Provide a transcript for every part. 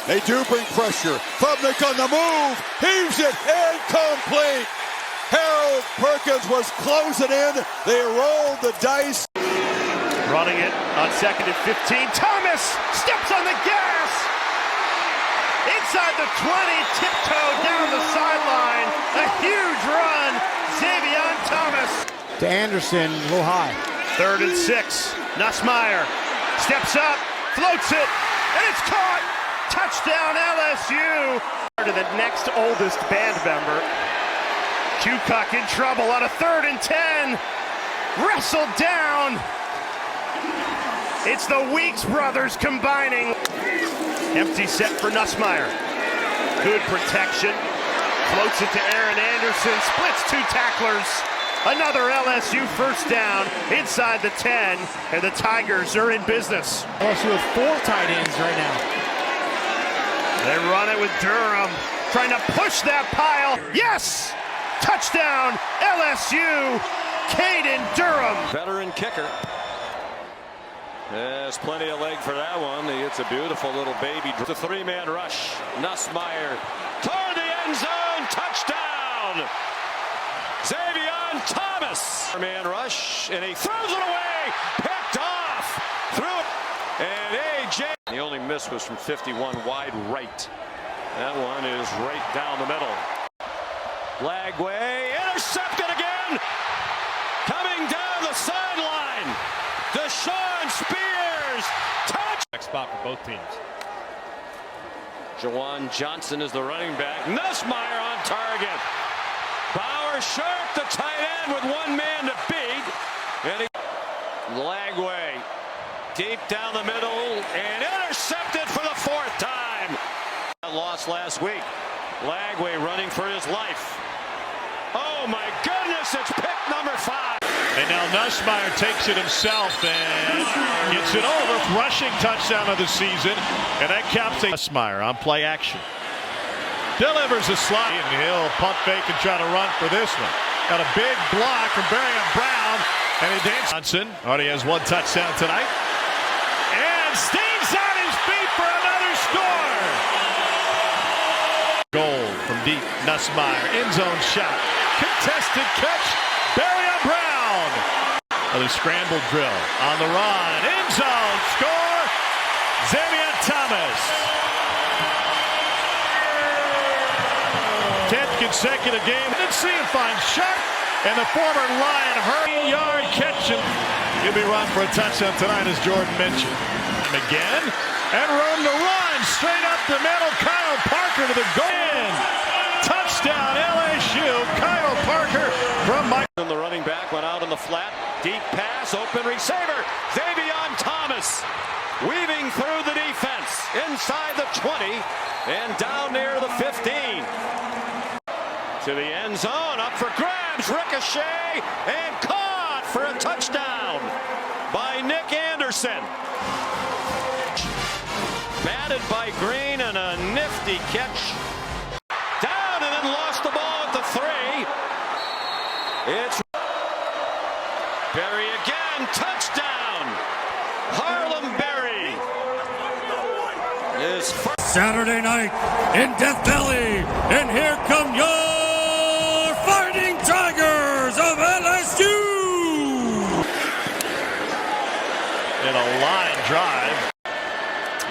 They do bring pressure. Klubnik on the move. Heaves it. Incomplete. Harold Perkins was closing in. They rolled the dice. Running it on 2nd and 15. Thomas steps on the gas. Inside the 20. Tiptoe down the sideline. A huge run. Xavier Thomas. To Anderson, a little high. 3rd and 6. Nussmeier steps up. Floats it. And it's caught. Touchdown LSU. To the next oldest band member. Kukoc in trouble on a 3rd and 10. Wrestled down. It's the Weeks brothers combining. Empty set for Nussmeier. Good protection. Floats it to Aaron Anderson. Splits 2 tacklers. Another LSU first down inside the 10. And the Tigers are in business. LSU with 4 tight ends right now. They run it with Durham. Trying to push that pile. Yes! Touchdown LSU. Caden Durham. Veteran kicker. There's plenty of leg for that one. It's a beautiful little baby. It's a 3-man rush. Nussmeier toward the end zone. Touchdown. Xavier Thomas. 4-man rush, and he throws it away. Picked off. Threw it. And A.J. The only miss was from 51 wide right. That one is right down the middle. Lagway intercepted again. Coming down the sideline. Deshaun Spears. Touch. Next spot for both teams. Jawan Johnson is the running back. Nussmeier on target. Bauer Sharp, the tight end, with 1 man to beat. And Lagway deep down the middle and intercepted for the 4th time. Lost last week. Lagway running for his life. Oh my goodness, it's pick number 5. And now Nussmeier takes it himself and gets it over. Rushing touchdown of the season. And that caps a Nussmeier on play action. Delivers a slide. And he'll pump fake and try to run for this one. Got a big block from Barry Brown. And he dances. Johnson already has 1 touchdown tonight. And Steve's on his feet for another score. Goal from deep. Nussmeier. End zone shot. Contested catch. Barry Brown. Another scramble drill on the run. End zone score. Xavier Thomas. 10th consecutive game. Didn't see him find Sharp. And the former Lion 30-yard catch. He'll be run for a touchdown tonight, as Jordan mentioned. Again. And room to run. Straight up the middle. Kyle Parker to the goal. Touchdown LSU. Kyle Parker from Mike. The running back went out in the flat. Deep pass. Open receiver. Xavier Thomas. Weaving through the defense. Inside the 20. And down near the 15. To the end zone. Up for grabs. Ricochet. And caught for a touchdown by Nick Anderson. Batted by Green and a nifty catch. Down and then lost the ball at the 3. It's Berry again. Touchdown. Harlem Berry is first. Saturday night in Death Valley. And here come your Fighting Tigers of LSU. In a line drive.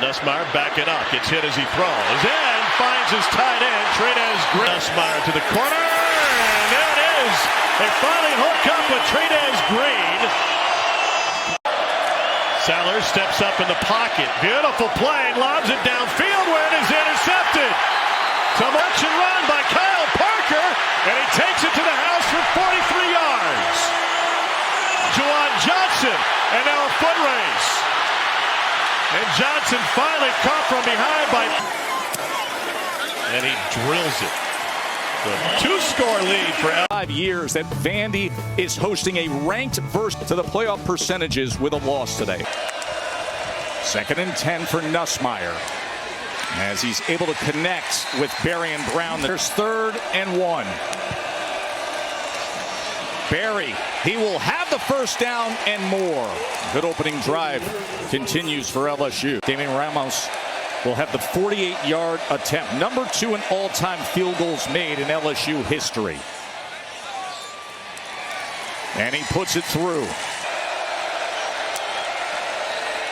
Nussmeier backing up. Gets hit as he throws. And finds his tight end. Trades Nussmeier to the corner. And there it is. They finally hook up with Trades Green. Sellers steps up in the pocket. Beautiful play. Lobs it downfield where it is intercepted. So much and run by Kyle Parker. And he takes it to the house for 43 yards. Juwan Johnson. And now a foot race. And Johnson finally caught from behind by... And he drills it. The 2-score lead for 5 years that Vandy is hosting a ranked verse to the playoff percentages with a loss today. 2nd and 10 for Nussmeier as he's able to connect with Barry and Brown. There's 3rd and 1. Barry, he will have the first down and more. Good opening drive continues for LSU. Damian Ramos will have the 48-yard attempt. Number 2 in all-time field goals made in LSU history. And he puts it through.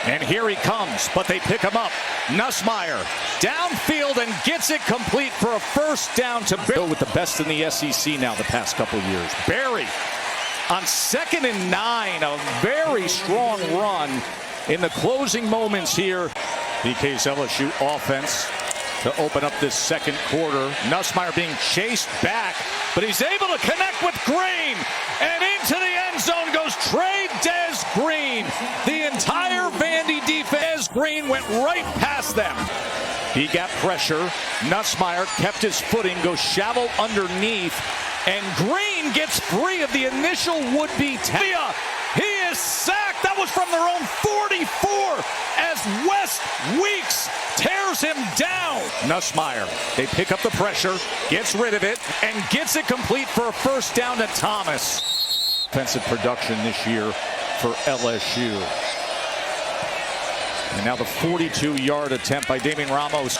And here he comes, but they pick him up. Nussmeier downfield and gets it complete for a first down to Barry. With the best in the SEC now the past couple years. Barry on 2nd and 9, a very strong run in the closing moments here. BK's LSU offense to open up this second quarter. Nussmeier being chased back, but he's able to connect with Green. And into the end zone goes Trey Des Green. The entire Vandy defense. Green went right past them. He got pressure. Nussmeier kept his footing, goes shallow underneath. And Green gets free of the initial would-be tackle. He is sacked. That was from their own 44 as West Weeks tears him down. Nussmeier, they pick up the pressure, gets rid of it, and gets it complete for a first down to Thomas. Offensive production this year for LSU. And now the 42-yard attempt by Damian Ramos.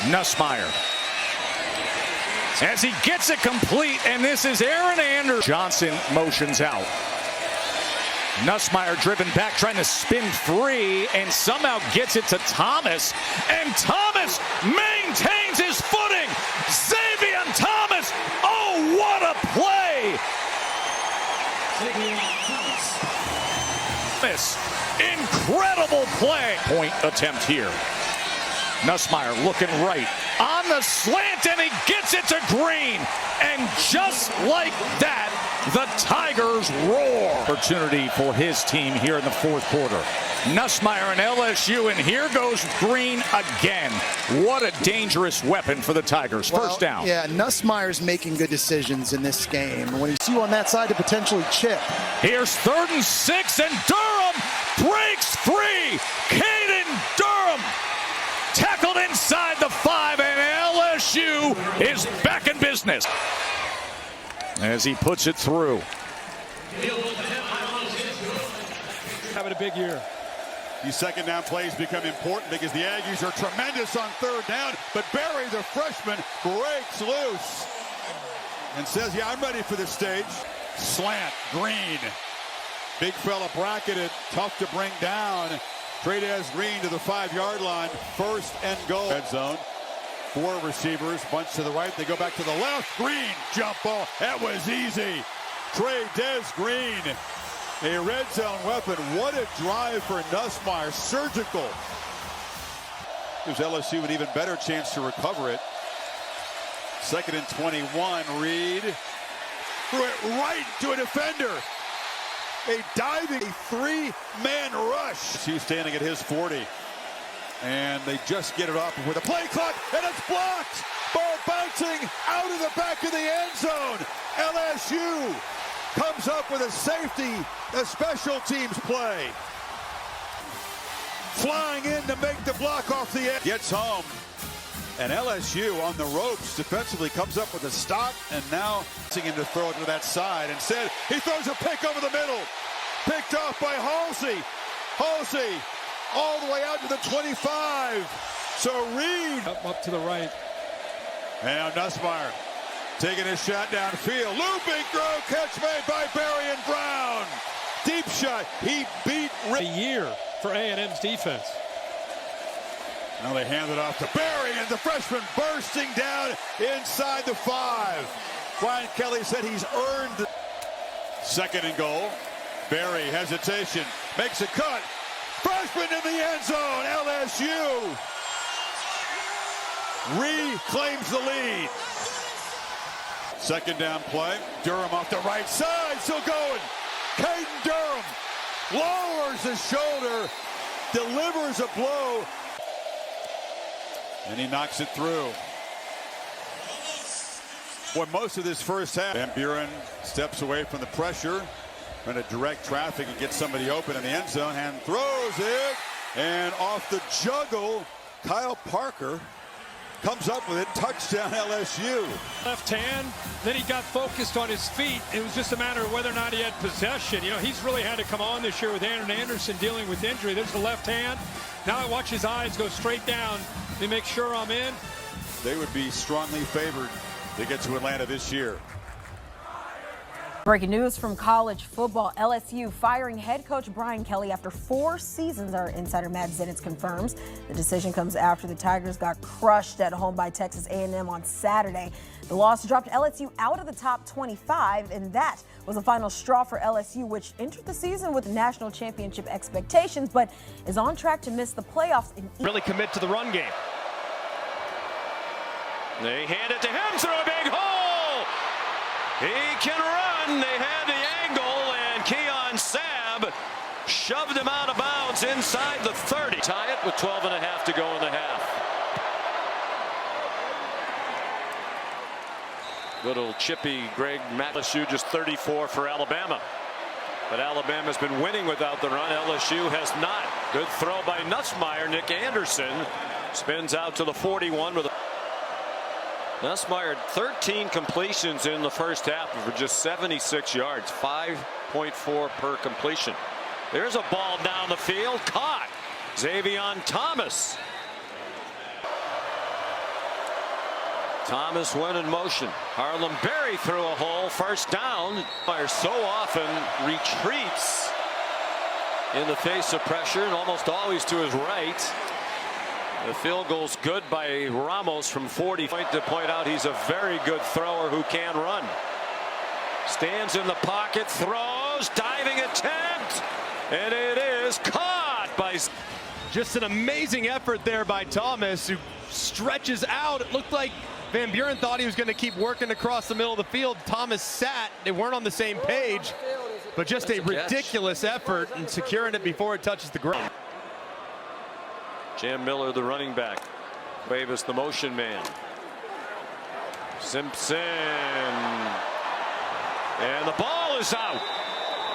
Nussmeier, as he gets it complete, and this is Aaron Anderson. Johnson motions out. Nussmeier driven back, trying to spin free, and somehow gets it to Thomas. And Thomas maintains his footing. Xavier Thomas, oh, what a play! Incredible play. Point attempt here. Nussmeier looking right on the slant, and he gets it to Green. And just like that, the Tigers roar. Opportunity for his team here in the fourth quarter. Nussmeier and LSU, and here goes Green again. What a dangerous weapon for the Tigers. First down. Yeah, Nussmeier's making good decisions in this game. When he's you on that side to potentially chip. Here's 3rd and 6, and Durham breaks free. Caden Durham tackled inside the 5, and LSU is back in business as he puts it through. Having a big year. These second down plays become important because the Aggies are tremendous on 3rd down, but Barry, the freshman, breaks loose and says, yeah, I'm ready for this stage. Slant, Green. Big fella bracketed, tough to bring down. Trey Des Green to the 5-yard line. 1st and goal. Red zone. 4 receivers, bunch to the right. They go back to the left. Green, jump ball. That was easy. Trey Des Green, a red zone weapon. What a drive for Nussmeier. Surgical. Gives LSU an even better chance to recover it. 2nd and 21. Reed threw it right to a defender. A diving 3-man rush. He's standing at his 40. And they just get it off with a play clock, and it's blocked. Ball bouncing out of the back of the end zone. LSU comes up with a safety, a special teams play. Flying in to make the block off the edge. Gets home. And LSU on the ropes defensively comes up with a stop, and now asking him to throw it to that side. Instead, he throws a pick over the middle. Picked off by Halsey. Halsey all the way out to the 25. So Reed Up to the right. And now Nussmeier taking his shot downfield. Looping throw, catch made by Barry and Brown. Deep shot. He beat A year for A&M's defense. Now they hand it off to Barry, and the freshman bursting down inside the 5. Brian Kelly said he's earned. 2nd and goal. Barry, hesitation, makes a cut. Freshman in the end zone. LSU reclaims the lead. 2nd down play. Durham off the right side, still going. Caden Durham lowers his shoulder, delivers a blow. And he knocks it through. Boy, most of this first half. Van Buren steps away from the pressure, trying to direct traffic and get somebody open in the end zone, and throws it. And off the juggle, Kyle Parker comes up with it. Touchdown LSU. Left hand, then he got focused on his feet. It was just a matter of whether or not he had possession. You know, he's really had to come on this year with Anderson dealing with injury. There's the left hand. Now I watch his eyes go straight down. They make sure I'm in. They would be strongly favored to get to Atlanta this year. Breaking news from college football. LSU firing head coach Brian Kelly after 4 seasons, our insider Matt Zenitz confirms. The decision comes after the Tigers got crushed at home by Texas A&M on Saturday. The loss dropped LSU out of the top 25, and that was the final straw for LSU, which entered the season with national championship expectations, but is on track to miss the playoffs. Really commit to the run game. They hand it to him through a big hole. He can run. They had the angle, and Keon Sabb shoved him out of bounds inside the 30. Tie it with 12.5 to go in the half. Good old chippy Greg LSU just 34 for Alabama. But Alabama's been winning without the run. LSU has not. Good throw by Nussmeier. Nick Anderson spins out to the 41 with a Nussmeier 13 completions in the first half for just 76 yards, 5.4 per completion. There's a ball down the field, caught. Xavion Thomas. Thomas went in motion. Harlem Berry threw a hole, first down. Fire so often retreats in the face of pressure and almost always to his right. The field goal's good by Ramos from 40. To point out he's a very good thrower who can run. Stands in the pocket, throws, diving attempt, and it is caught by. Just an amazing effort there by Thomas, who stretches out. It looked like Van Buren thought he was going to keep working across the middle of the field. Thomas sat. They weren't on the same page, but just a ridiculous effort in securing it before it touches the ground. Jam Miller, the running back. Davis, the motion man. Simpson. And the ball is out.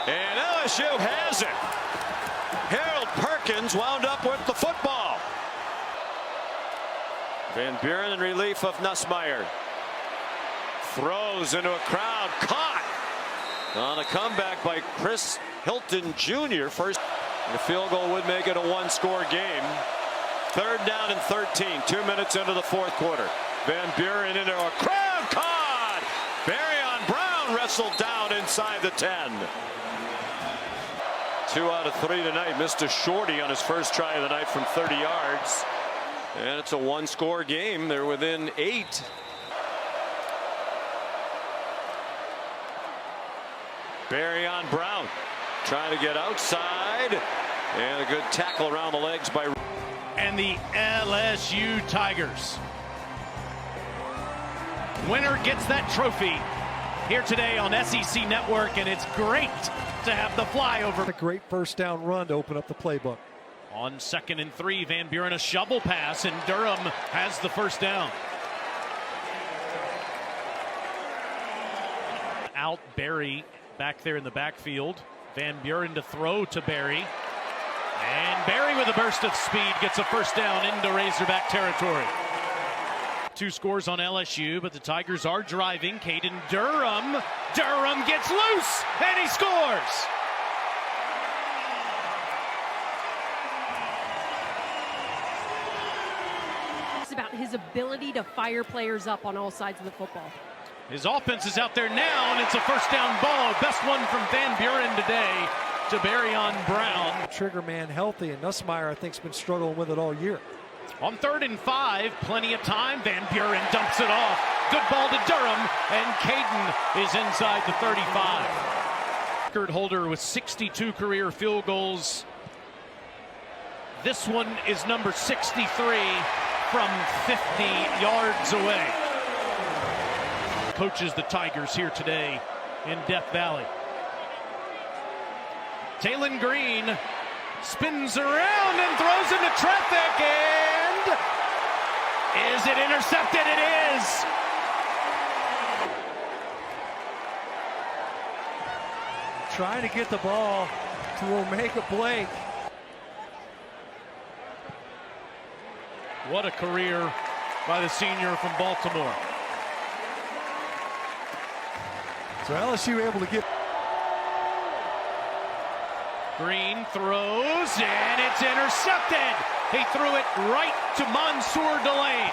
And LSU has it. Harold Perkins wound up with the football. Van Buren in relief of Nussmeier. Throws into a crowd. Caught on a comeback by Chris Hilton Jr. First, the field goal would make it a one-score game. 3rd down and 13. 2 minutes into the 4th quarter. Van Buren into a crowd. Caught. Barryon Brown wrestled down inside the 10. 2 out of 3 tonight. Missed a shorty on his first try of the night from 30 yards. And it's a one-score game. They're within 8. Barryon Brown trying to get outside. And a good tackle around the legs by. And the LSU Tigers. Winner gets that trophy here today on SEC Network, and it's great to have the flyover. A great first down run to open up the playbook. On 2nd and 3, Van Buren a shovel pass, and Durham has the first down. Out Berry back there in the backfield. Van Buren to throw to Berry. And Berry with a burst of speed gets a first down into Razorback territory. 2 scores on LSU, but the Tigers are driving. Caden Durham. Durham gets loose, and he scores. It's about his ability to fire players up on all sides of the football. His offense is out there now, and it's a first down ball. Best one from Van Buren today to Barryon Brown. Trigger man healthy, and Nussmeier, I think, has been struggling with it all year. On 3rd and 5, plenty of time. Van Buren dumps it off. Good ball to Durham, and Caden is inside the 35. Record holder with 62 career field goals. This one is number 63 from 50 yards away. Coaches the Tigers here today in Death Valley. Taylon Green spins around and throws into traffic, and is it intercepted? It is. Trying to get the ball to Omega Blake. What a career by the senior from Baltimore. So LSU able to get. Green throws, and it's intercepted. He threw it right to Mansour Delane.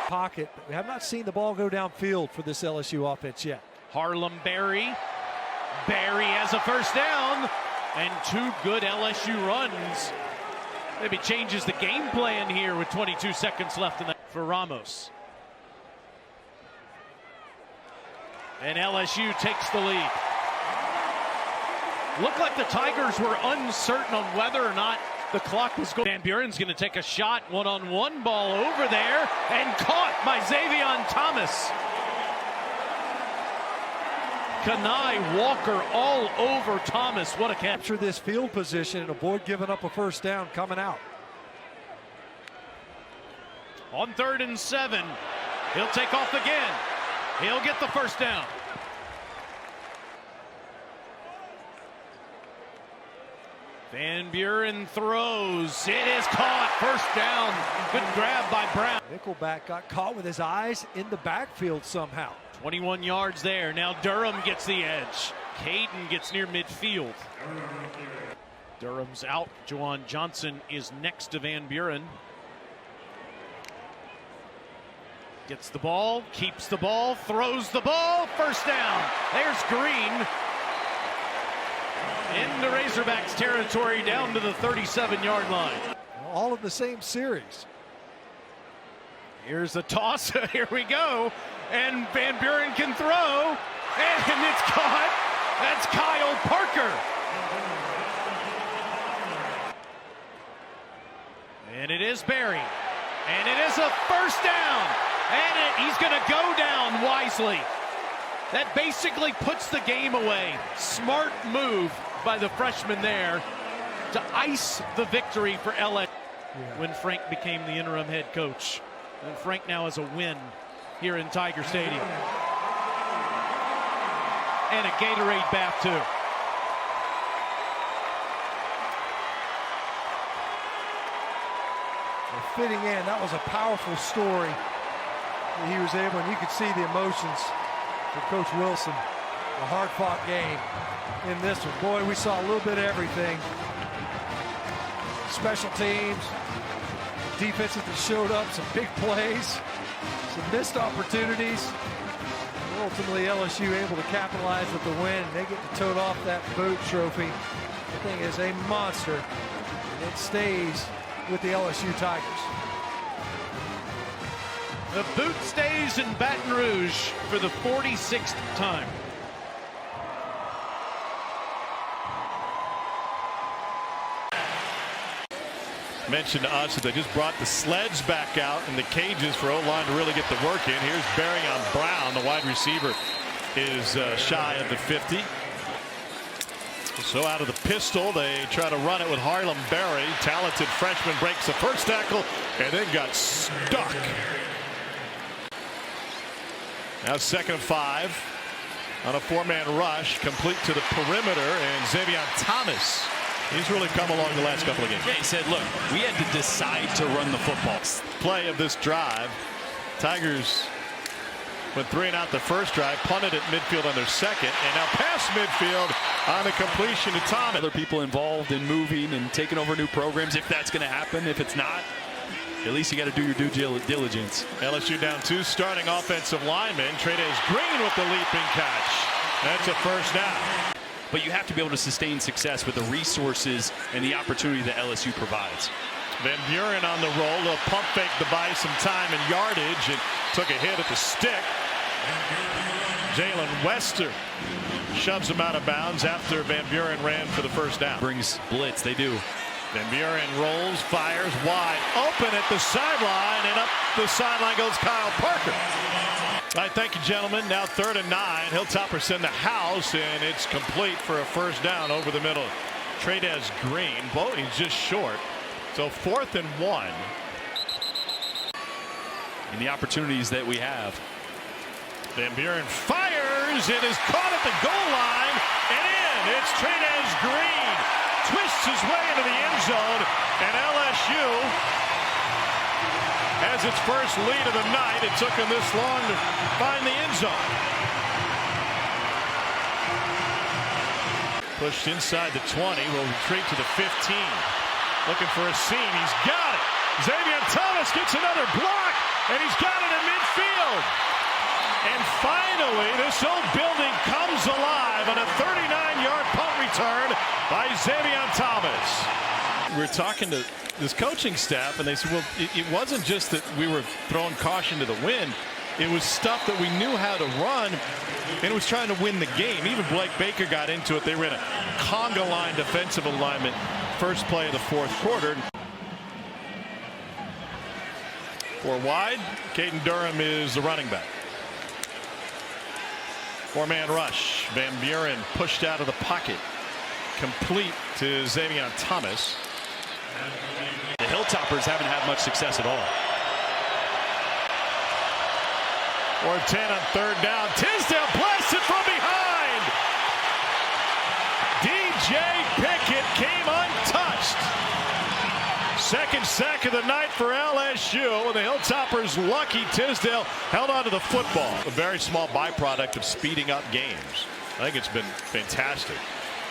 Pocket. We have not seen the ball go downfield for this LSU offense yet. Harlem Berry. Berry has a first down, and two good LSU runs. Maybe changes the game plan here with 22 seconds left in that for Ramos. And LSU takes the lead. Looked like the Tigers were uncertain on whether or not the clock was going. Van Buren's going to take a shot, one-on-one ball over there, and caught by Xavion Thomas. Kanai Walker all over Thomas. What a catch. Capture this field position and avoid giving up a first down coming out. On 3rd and 7, he'll take off again. He'll get the first down. Van Buren throws. It is caught. First down. Good grab by Brown. Nickelback got caught with his eyes in the backfield somehow. 21 yards there. Now Durham gets the edge. Caden gets near midfield. Durham's out. Juwan Johnson is next to Van Buren. Gets the ball, keeps the ball, throws the ball. First down. There's Green. Into Razorbacks territory down to the 37-yard line. All in the same series. Here's the toss. Here we go. And Van Buren can throw. And it's caught. That's Kyle Parker. And it is Berry. And it is a first down. And he's going to go down wisely. That basically puts the game away. Smart move by the freshman there to ice the victory for LSU when Frank became the interim head coach. And Frank now has a win here in Tiger Stadium. And a Gatorade bath too. Well, fitting in, that was a powerful story that he was able, and you could see the emotions for Coach Wilson. A hard-fought game in this one. Boy, we saw a little bit of everything. Special teams, defenses that showed up, some big plays, some missed opportunities. And ultimately, LSU able to capitalize with the win. They get to tote off that boat trophy. The thing is a monster, and it stays with the LSU Tigers. The boot stays in Baton Rouge for the 46th time. Mentioned to us that they just brought the sleds back out in the cages for O-line to really get the work in. Here's Berry on Brown. The wide receiver is shy of the 50. So out of the pistol, they try to run it with Harlem Berry. Talented freshman breaks the first tackle and then got stuck. Now 2nd and 5 on a 4-man rush, complete to the perimeter, and Xavion Thomas. He's really come along the last couple of games. Yeah, he said, look, we had to decide to run the football. Play of this drive. Tigers went 3 and out the first drive, punted at midfield on their second, and now past midfield on a completion to Thomas. Other people involved in moving and taking over new programs, if that's going to happen. If it's not, at least you got to do your due diligence. LSU down 2 starting offensive linemen. Trades Green with the leaping catch. That's a first down. But you have to be able to sustain success with the resources and the opportunity that LSU provides. Van Buren on the roll. A pump fake to buy some time and yardage, and took a hit at the stick. Jalen Wester shoves him out of bounds after Van Buren ran for the first down. Brings blitz. They do. Van Buren rolls, fires wide open at the sideline, and up the sideline goes Kyle Parker. All right, thank you, gentlemen. Now 3rd and 9. Hilltoppers send the house, and it's complete for a first down over the middle. Trades Green. Boy, he's just short. So 4th and 1. And the opportunities that we have. Van Buren fires. It is caught at the goal line and in. It's Trades Green. Twists his way into the end zone, and LSU has its first lead of the night. It took him this long to find the end zone. Pushed inside the 20, will retreat to the 15. Looking for a seam, he's got it. Xavier Thomas gets another block, and he's got it in midfield. And finally, this old building comes alive on a 39-yard punt return by Xavier Thomas. We're talking to this coaching staff, and they said, well, it wasn't just that we were throwing caution to the wind. It was stuff that we knew how to run, and it was trying to win the game. Even Blake Baker got into it. They ran a conga line defensive alignment first play of the fourth quarter. 4 wide. Caden Durham is the running back. 4-man rush. Van Buren pushed out of the pocket. Complete to Xavier Thomas. The Hilltoppers haven't had much success at all. 4th 10 on 3rd down. Tisdale blasted from behind. DJ Pickett came untouched. Second sack of the night for LSU, and the Hilltoppers lucky Tisdale held onto the football. A very small byproduct of speeding up games. I think it's been fantastic.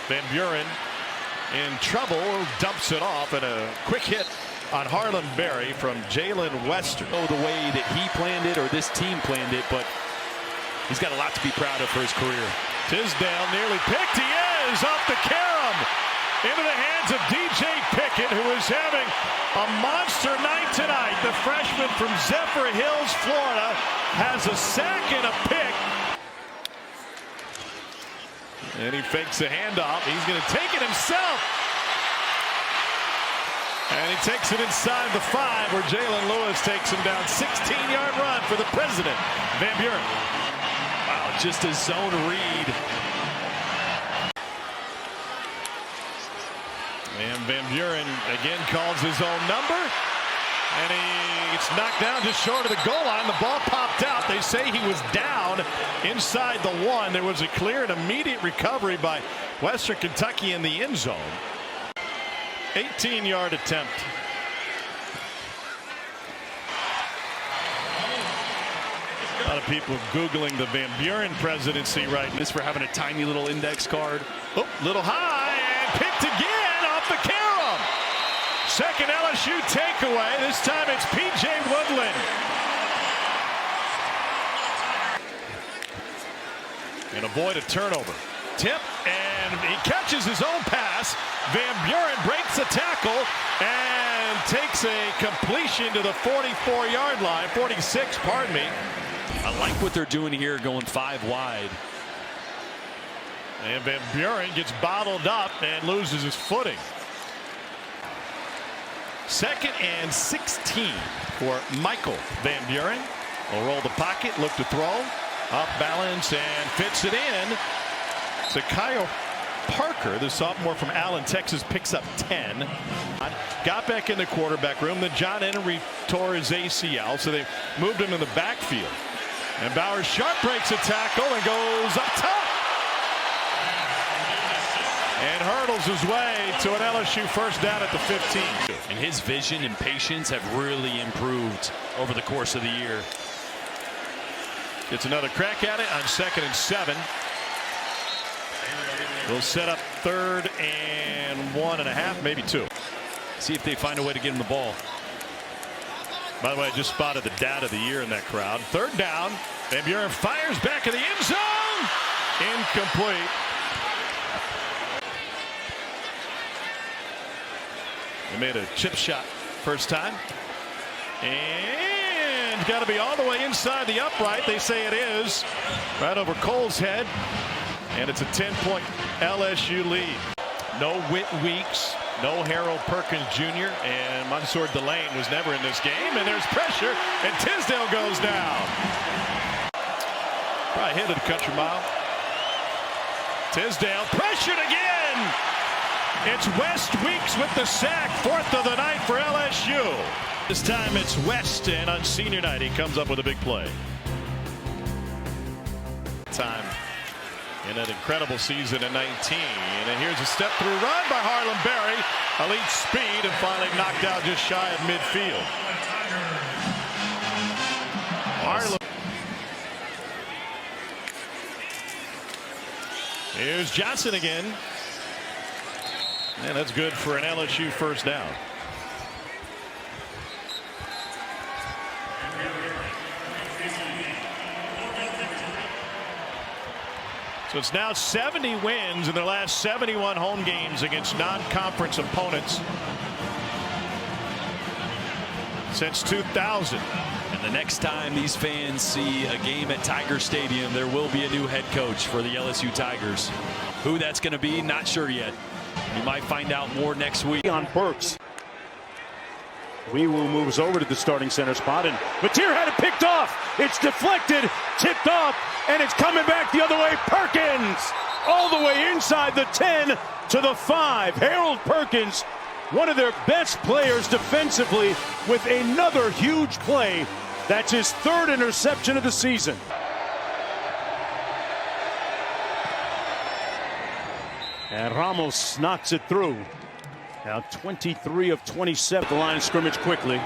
Van Buren in trouble, dumps it off, and a quick hit on Harlan Berry from Jalen Wester. Oh, the way that he planned it or this team planned it, but he's got a lot to be proud of for his career. Tisdale nearly picked. He is off the carom into the hands of DJ Pickett, who is having a monster night tonight. The freshman from Zephyr Hills, Florida, has a sack and a pick. And he fakes a handoff. He's going to take it himself. And he takes it inside the 5, where Jalen Lewis takes him down. 16-yard run for the president, Van Buren. Wow, just a zone read. And Van Buren again calls his own number. And he gets knocked down just short of the goal line. The ball popped out. They say he was down inside the 1. There was a clear and immediate recovery by Western Kentucky in the end zone. 18-yard attempt. A lot of people Googling the Van Buren presidency right now. This for having a tiny little index card. Oh, little high and picked again off the carom. Second LSU takeaway. This time it's P.J. Woodland. And avoid a turnover. Tip, and he catches his own pass. Van Buren breaks the tackle and takes a completion to the 44-yard line. 46, pardon me. I like what they're doing here, going 5 wide. And Van Buren gets bottled up and loses his footing. 2nd and 16 for Michael Van Buren. Will roll the pocket, look to throw. Off balance and fits it in. So Kyle Parker, the sophomore from Allen, Texas, picks up 10. Got back in the quarterback room. Then John Henry tore his ACL, so they moved him in the backfield. And Bowers Sharp breaks a tackle and goes up top. And hurdles his way to an LSU first down at the 15. And his vision and patience have really improved over the course of the year. Gets another crack at it on 2nd and 7. We'll set up 3rd and 1.5, maybe 2. See if they find a way to get him the ball. By the way, I just spotted the dad of the year in that crowd. 3rd down. Van Buren fires back in the end zone. Incomplete. They made a chip shot first time. And got to be all the way inside the upright. They say it is. Right over Cole's head. And it's a 10-point LSU lead. No Whit Weeks, no Harold Perkins Jr., and Mansour Delane was never in this game. And there's pressure, and Tisdale goes down. Probably hit it a country mile. Tisdale pressured again. It's West Weeks with the sack, 4th of the night for LSU. This time it's West, and on senior night he comes up with a big play. Time in an incredible season in 19. And then here's a step through run by Harlan Berry. Elite speed and finally knocked out just shy of midfield. Harlow. Here's Johnson again. And that's good for an LSU first down. So it's now 70 wins in their last 71 home games against non-conference opponents since 2000. And the next time these fans see a game at Tiger Stadium, there will be a new head coach for the LSU Tigers. Who that's going to be, not sure yet. You might find out more next week. On Burks. Weewu moves over to the starting center spot, and Mateer had it picked off. It's deflected, tipped off, and it's coming back the other way. Perkins all the way inside the 10 to the 5. Harold Perkins, one of their best players defensively, with another huge play. That's his 3rd interception of the season. And Ramos knocks it through. Now 23 of 27. The line of scrimmage quickly.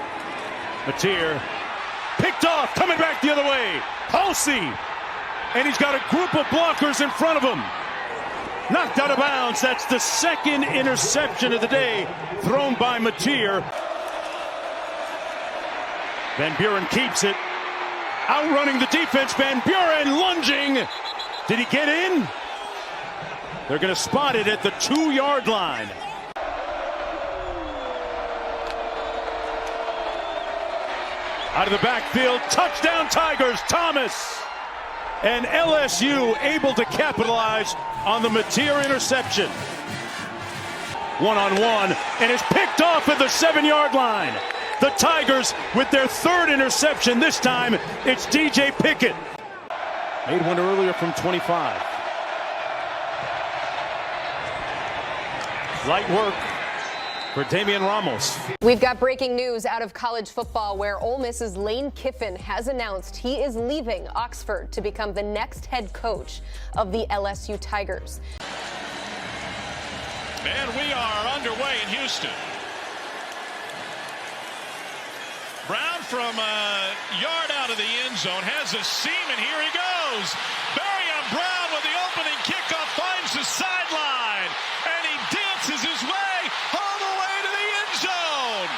Mateer picked off, coming back the other way. Halsey, and he's got a group of blockers in front of him. Knocked out of bounds. That's the 2nd interception of the day thrown by Mateer. Van Buren keeps it. Outrunning the defense. Van Buren lunging. Did he get in? They're going to spot it at the 2-yard line. Out of the backfield, touchdown Tigers, Thomas. And LSU able to capitalize on the Mateer interception. One-on-one, and it's picked off at the 7-yard line. The Tigers with their 3rd interception. This time, it's DJ Pickett. Made one earlier from 25. Light work for Damian Ramos. We've got breaking news out of college football where Ole Miss's Lane Kiffin has announced he is leaving Oxford to become the next head coach of the LSU Tigers. And we are underway in Houston. Brown from a yard out of the end zone has a seam, and here he goes. Barry Brown with the opening kickoff finds the sideline, and he dances his way all the way to the end zone.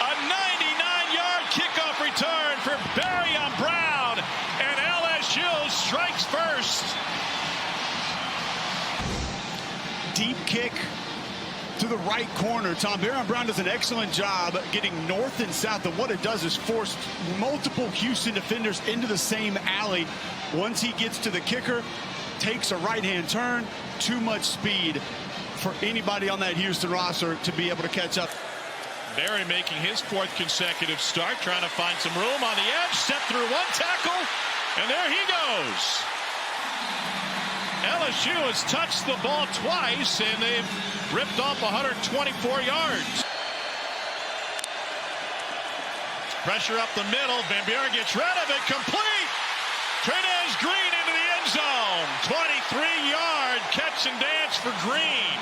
A 99-yard kickoff return for Barry Brown, and LSU strikes first. Deep kick to the right corner. Tom, Barry Brown does an excellent job getting north and south, and what it does is force multiple Houston defenders into the same alley. Once he gets to the kicker, takes a right-hand turn, too much speed for anybody on that Houston roster to be able to catch up. Barry making his 4th consecutive start, trying to find some room on the edge, step through one tackle, and there he goes. LSU has touched the ball twice, and they've ripped off 124 yards. Pressure up the middle. Van Buren gets rid of it. Complete. Trinez Green into the end zone. 23-yard catch and dance for Green.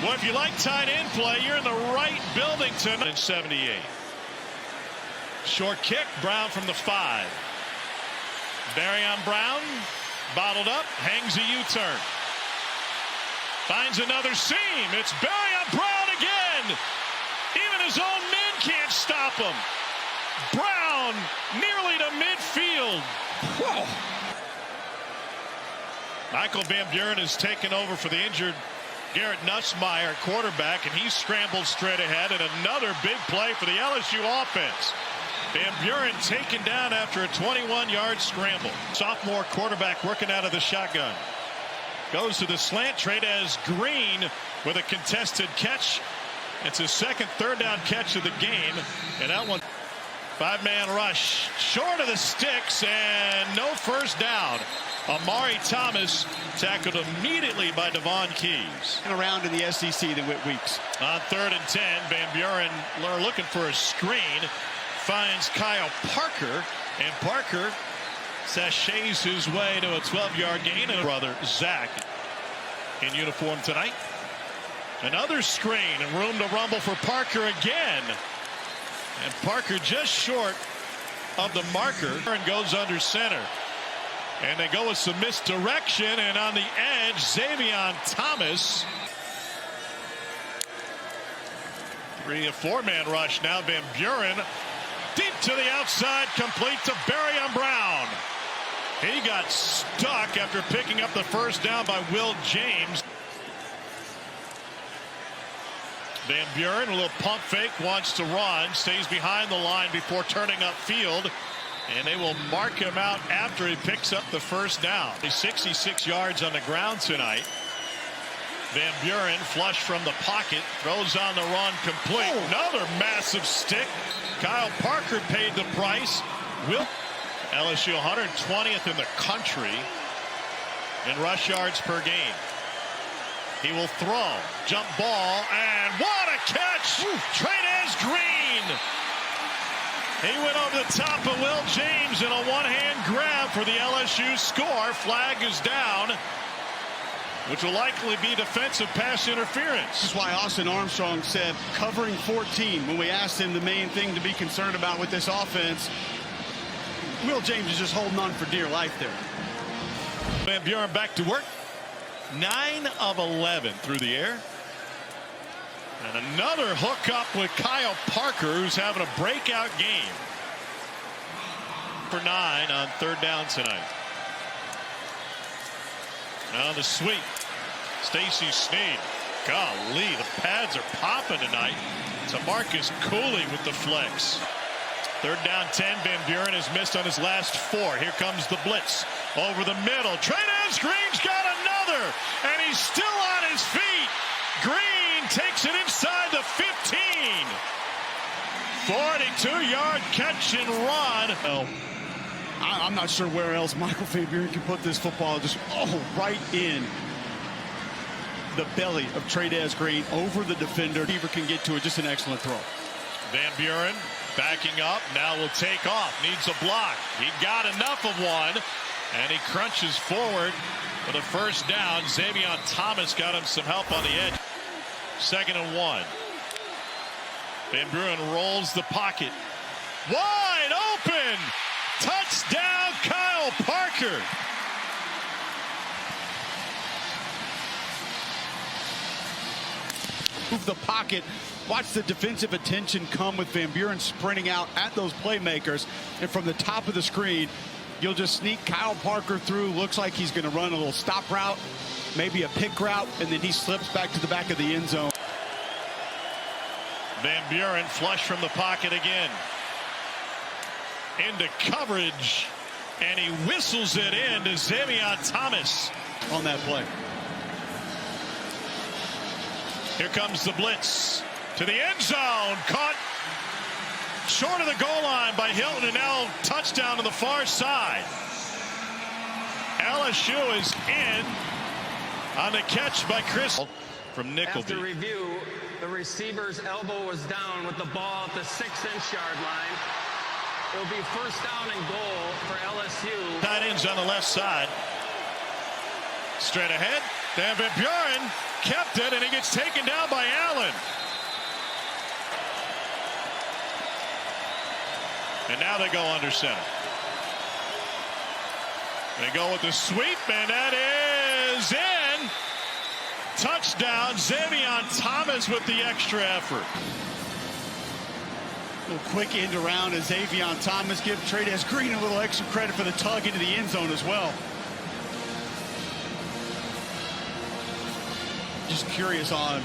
Boy, if you like tight end play, you're in the right building tonight. In 78. Short kick, Brown from the 5. Barry Brown, bottled up, hangs a U-turn. Finds another seam. It's Barry Brown again. Even his own men can't stop him. Brown nearly to midfield. Whoa. Michael Van Buren has taken over for the injured Garrett Nussmeier, quarterback, and he scrambled straight ahead, and another big play for the LSU offense. Van Buren taken down after a 21-yard scramble. Sophomore quarterback working out of the shotgun. Goes to the slant. Trinez Green with a contested catch. It's his 2nd 3rd down catch of the game. And that one, 5-man rush. Short of the sticks and no first down. Amari Thomas tackled immediately by Devon Keys. Around in the SEC the weeks. On 3rd and 10, Van Buren looking for a screen. Finds Kyle Parker, and Parker sachets his way to a 12-yard gain. And brother Zach in uniform tonight. Another screen and room to rumble for Parker again. And Parker just short of the marker and goes under center. And they go with some misdirection, and on the edge, Xavier Thomas. A four-man rush now. Van Buren deep to the outside, complete to Barry on Brown. He got stuck after picking up the first down by Will James. Van Buren, a little pump fake, wants to run, stays behind the line before turning upfield, and they will mark him out after he picks up the first down. He's 66 yards on the ground tonight. Van Buren flush from the pocket, throws on the run, complete. Another massive stick. Kyle Parker paid the price. LSU 120th in the country in rush yards per game. He will throw, jump ball, and what a catch! Trey'Nez Green. He went over the top of Will James in a one-hand grab for the LSU score. Flag is down, which will likely be defensive pass interference. This is why Austin Armstrong said covering 14 when we asked him the main thing to be concerned about with this offense. Will James is just holding on for dear life there. Van Buren back to work. 9 of 11 through the air. And another hookup with Kyle Parker, who's having a breakout game. For 9 on third down tonight. Now the sweep. Stacy Snead. Golly, the pads are popping tonight. To Marcus Cooley with the flex. Third down 10. Van Buren has missed on his last 4. Here comes the blitz. Over the middle. Trey'Nez Green's got another. And he's still on his feet. Green takes it inside the 15. 42-yard catch and run. Oh, I'm not sure where else Michael Van Buren can put this football. Just right in the belly of Trey'Nez Green over the defender. Beaver can get to it. Just an excellent throw. Van Buren backing up. Now will take off. Needs a block. He got enough of one. And he crunches forward for the first down. Xavier Thomas got him some help on the edge. 2nd and 1. Van Buren rolls the pocket. Wide open. Touchdown, Kyle Parker. Move the pocket. Watch the defensive attention come with Van Buren sprinting out at those playmakers. And from the top of the screen, you'll just sneak Kyle Parker through. Looks like he's going to run a little stop route, maybe a pick route, and then he slips back to the back of the end zone. Van Buren flush from the pocket again. Into coverage, and he whistles it in to Xavier Thomas on that play. Here comes the blitz to the end zone. Caught short of the goal line by Hilton, and now touchdown to the far side. LSU is in on the catch by Chris from Nickleby. After review, the receiver's elbow was down with the ball at the 6-inch yard line. It will be first down and goal for LSU. Tight ends on the left side. Straight ahead. Van Buren kept it, and he gets taken down by Allen. And now they go under center. They go with the sweep, and that is in. Touchdown, Xavier Thomas with the extra effort. A little quick end around as Xavier Thomas. Give Trey'Nez Green a little extra credit for the tug into the end zone as well. Just curious on